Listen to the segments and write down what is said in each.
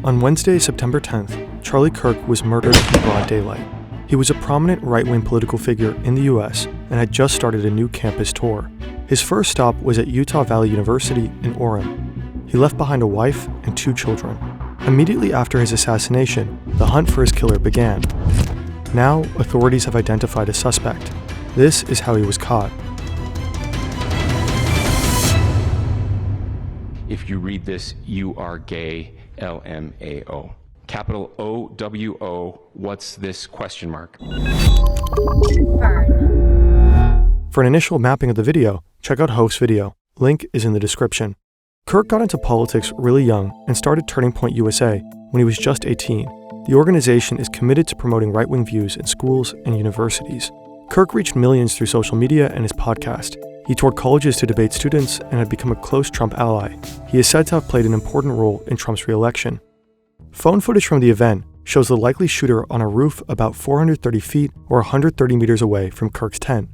On Wednesday, September 10th, Charlie Kirk was murdered in broad daylight. He was a prominent right-wing political figure in the U.S. and had just started a new campus tour. His first stop was at Utah Valley University in Orem. He left behind a wife and 2 children. Immediately after his assassination, the hunt for his killer began. Now, authorities have identified a suspect. This is how he was caught. If you read this, you are gay, LMAO. Capital OWO, what's this question mark? For an initial mapping of the video, check out Hof's video. Link is in the description. Kirk got into politics really young and started Turning Point USA when he was just 18. The organization is committed to promoting right-wing views in schools and universities. Kirk reached millions through social media and his podcast. He toured colleges to debate students and had become a close Trump ally. He is said to have played an important role in Trump's re-election. Phone footage from the event shows the likely shooter on a roof about 430 feet or 130 meters away from Kirk's tent.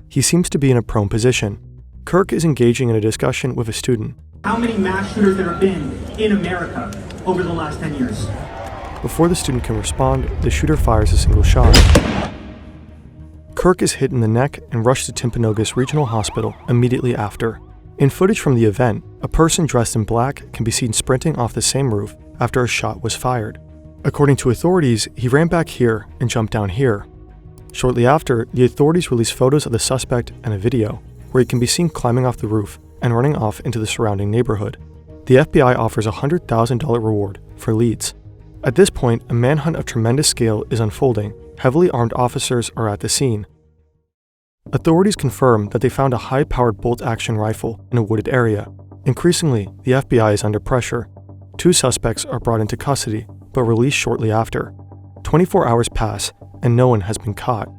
He seems to be in a prone position. Kirk is engaging in a discussion with a student. How many mass shooters there have been in America over the last 10 years? Before the student can respond, the shooter fires a single shot. Kirk is hit in the neck and rushed to Timpanogos Regional Hospital immediately after. In footage from the event, a person dressed in black can be seen sprinting off the same roof after a shot was fired. According to authorities, he ran back here and jumped down here. Shortly after, the authorities released photos of the suspect and a video, where he can be seen climbing off the roof and running off into the surrounding neighborhood. The FBI offers a $100,000 reward for leads. At this point, a manhunt of tremendous scale is unfolding. Heavily armed officers are at the scene. Authorities confirm that they found a high-powered bolt-action rifle in a wooded area. Increasingly, the FBI is under pressure. 2 suspects are brought into custody, but released shortly after. 24 hours pass, and no one has been caught.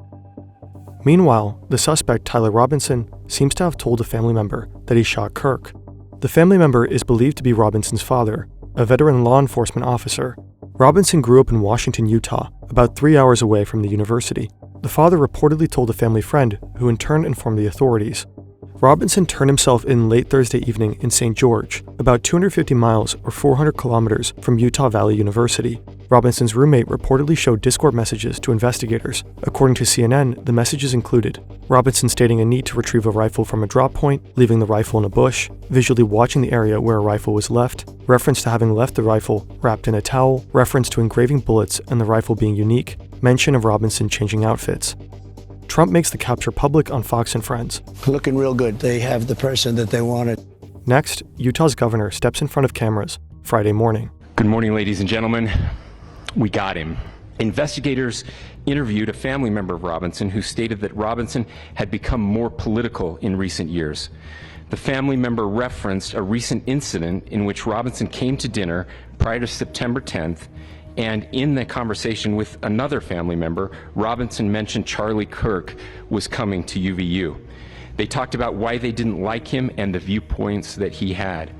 Meanwhile, the suspect, Tyler Robinson, seems to have told a family member that he shot Kirk. The family member is believed to be Robinson's father, a veteran law enforcement officer. Robinson grew up in Washington, Utah, about 3 hours away from the university. The father reportedly told a family friend, who in turn informed the authorities. Robinson turned himself in late Thursday evening in St. George, about 250 miles or 400 kilometers from Utah Valley University. Robinson's roommate reportedly showed Discord messages to investigators. According to CNN, the messages included Robinson stating a need to retrieve a rifle from a drop point, leaving the rifle in a bush, visually watching the area where a rifle was left, reference to having left the rifle wrapped in a towel, reference to engraving bullets and the rifle being unique, mention of Robinson changing outfits. Trump makes the capture public on Fox and Friends. Looking real good. They have the person that they wanted. Next, Utah's governor steps in front of cameras Friday morning. Good morning, ladies and gentlemen. We got him. Investigators interviewed a family member of Robinson who stated that Robinson had become more political in recent years. The family member referenced a recent incident in which Robinson came to dinner prior to September 10th, and in the conversation with another family member, Robinson mentioned Charlie Kirk was coming to UVU. They talked about why they didn't like him and the viewpoints that he had.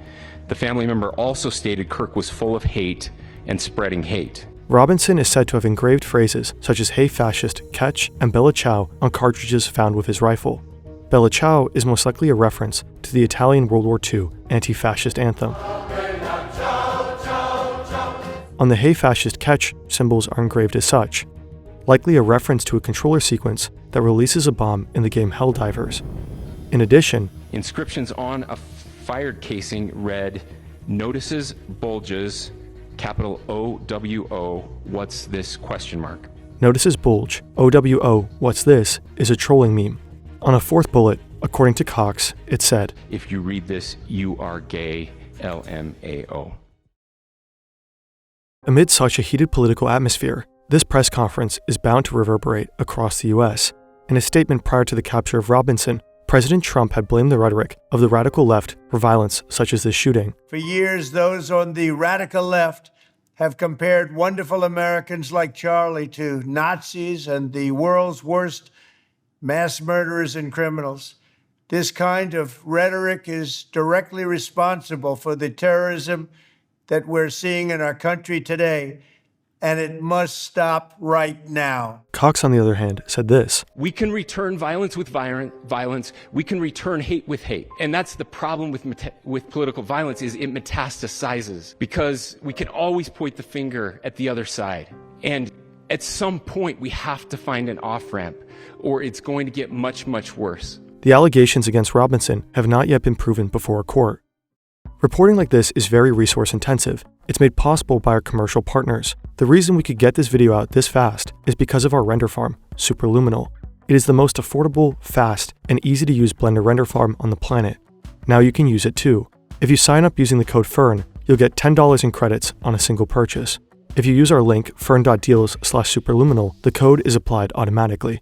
The family member also stated Kirk was full of hate and spreading hate. Robinson is said to have engraved phrases such as "Hey Fascist," "Catch," and "Bella Ciao" on cartridges found with his rifle. Bella Ciao is most likely a reference to the Italian World War II anti-fascist anthem. On the "Hey Fascist, Catch" symbols are engraved as such, likely a reference to a controller sequence that releases a bomb in the game Helldivers. In addition, inscriptions on a fired casing read, "Notices bulges, capital OWO, what's this question mark?" Notices bulge, OWO, what's this, is a trolling meme. On a 4th bullet, according to Cox, it said, "If you read this, you are gay, LMAO." Amid such a heated political atmosphere, this press conference is bound to reverberate across the U.S. In a statement prior to the capture of Robinson, President Trump had blamed the rhetoric of the radical left for violence such as this shooting. For years, those on the radical left have compared wonderful Americans like Charlie to Nazis and the world's worst mass murderers and criminals. This kind of rhetoric is directly responsible for the terrorism that we're seeing in our country today. and it must stop right now. Cox, on the other hand, said this. We can return violence with violence. We can return hate with hate. And that's the problem with political violence, is it metastasizes, because we can always point the finger at the other side. And at some point, we have to find an off-ramp, or it's going to get much, much worse. The allegations against Robinson have not yet been proven before a court. Reporting like this is very resource intensive. It's made possible by our commercial partners. The reason we could get this video out this fast is because of our render farm, Superluminal. It is the most affordable, fast, and easy to use Blender render farm on the planet. Now you can use it too. If you sign up using the code FERN, you'll get $10 in credits on a single purchase. If you use our link fern.deals/superluminal, the code is applied automatically.